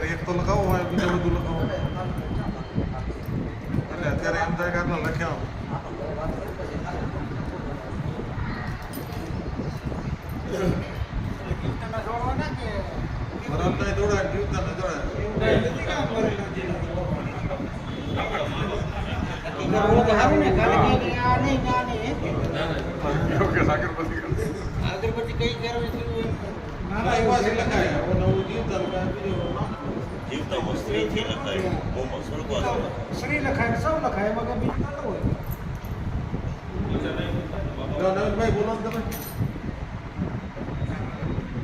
એક તો લગાવો હોય બીજું બધું લગાવો એટલે અત્યારે એમ થાય કે આટલા લખ્યા બરાબર જોડાય જીવતા ને જોડાય જીવતા સ્ત્રીથી લખાય શ્રી લખાય સૌ લખાય એમાં કઈ બીજું ના હોય. નવીનભાઈ બોલો તમે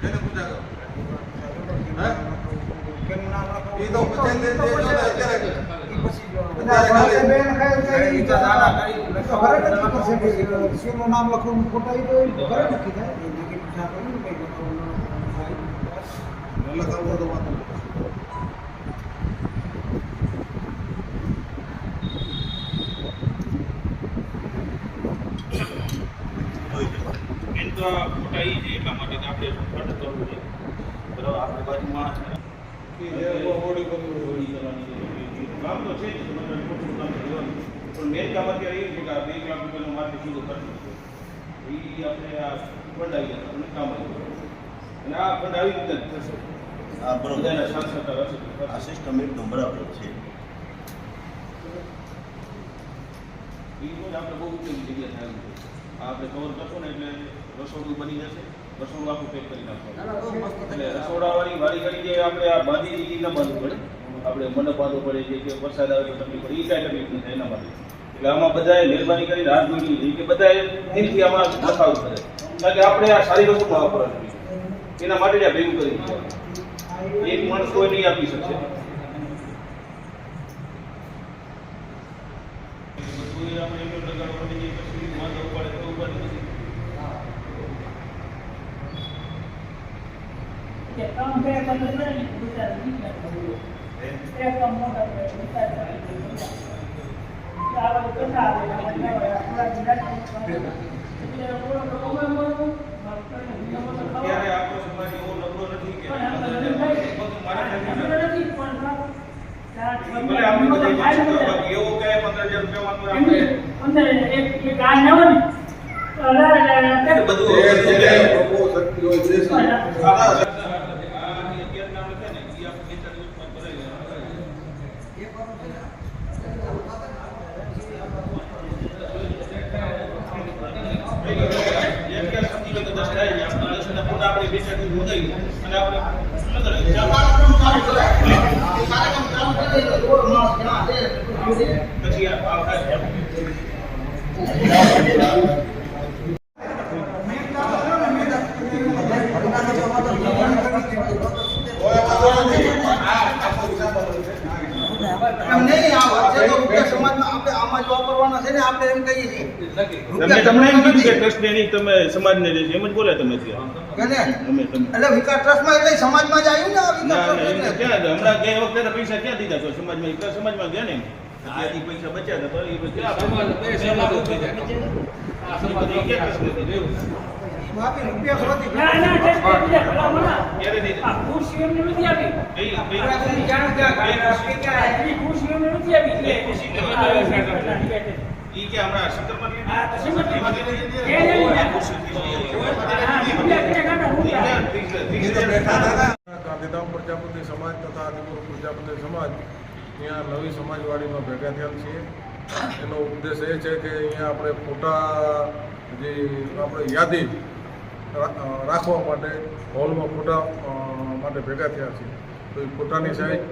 એને પૂછા કરો એ તો નામ લખવાનું ખોટા ઘરે નક્કી થાય લખાવું તો વાત મોટા એ છે એટલા માટે આપણે કરવું છે બરાબર. આપણે બાજુમાં કામ તો છે જ મોટું કામ કરવાનું પણ મેન કામ અત્યારે એ છે કે આ 2 લાખ રૂપિયાનો માર્કેટ સીધો ખર્ચ છે એ આપણે આ ફંડ આવી જશે અને કામ આવી અને આ ફંડ આવી રીતે જ થશે. આ બરોબર આ સિસ્ટમ એકદમ બરાબર છે. એ રોજ આપણે બહુ ઉપયોગી જગ્યા થાય છે. આપણે કવર કરશું ને એટલે રસોડું બની જશે. રસોડું આખું પેક કરી નાખવાનું એટલે રસોડાવાળી વાળી ઘડી જે આપણે આ બાંધી ન બાંધવું પડે. આપણે મંડપ બાંધવું પડે કે વરસાદ આવે તો તકલીફ પડે એ કાંઈ તકલીફ નહીં થાય એના માટે. એટલે આમાં બધાએ મહેરબાની કરીને હાથ જોડવી જોઈએ કે બધાએ દિલથી આમાં લખાવવું પડે કારણ કે આપણે આ સારી વસ્તુમાં વાપરવાનું જોઈએ. એના માટે જ આ ભેગું કરી દીધું. એક માણસ કોઈ નહીં આપી શકશે. આપણે એમનો લગાડવાની જે પછી વાંધો પડે તો ઉપાડી નથી. કામ કરે તો નહીં ગુજરાત એક કામ મોટા ત્યારે આપણો સમાજ એવો નબળો નથી કે એવો કે 15,000 રૂપિયા તમે સમાજને એમ જ બોલે તમે એટલે વિકાસ ટ્રસ્ટમાં એટલે સમાજમાં જ આવ્યું ને ક્યાં હમણાં ગયા વખતે પૈસા ક્યાં દીધા તો સમાજમાં ગયા ને આથી પૈસા બચ્યા હતા કે હમણાં ગાંધીધામ પ્રજાપતિ સમાજ તથા આદિપુર પ્રજાપતિ સમાજ અહીંયા નવી સમાજવાડીમાં ભેગા થયેલ છીએ. એનો ઉદ્દેશ એ છે કે અહીંયા આપણે ફોટા જે આપણે યાદી રાખવા માટે હોલમાં ફોટા માટે ભેગા થયા છીએ. તો એ ફોટાની સાઈઝ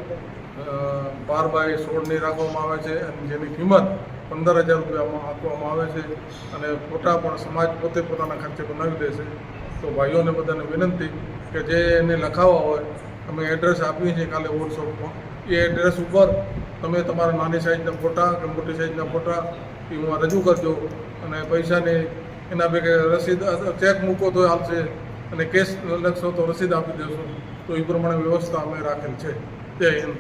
12x16 રાખવામાં આવે છે અને જેની કિંમત 15,000 રૂપિયામાં આપવામાં આવે છે અને ફોટા પણ સમાજ પોતે પોતાના ખર્ચે બનાવી દેશે. તો ભાઈઓને બધાને વિનંતી કે જે એને લખાવવા હોય અમે એડ્રેસ આપીએ છીએ કાલે વોટ્સઅપમાં. એ એડ્રેસ ઉપર તમે તમારા નાની સાઇઝના ફોટા કે મોટી સાઇઝના ફોટા એમાં રજૂ કરજો અને પૈસાની એના ભેગે રસીદ ચેક મૂકો તો હાલશે અને કેશ લખશો તો રસીદ આપી દેશો. તો એ પ્રમાણે વ્યવસ્થા અમે રાખેલ છે. જય હિન્દ.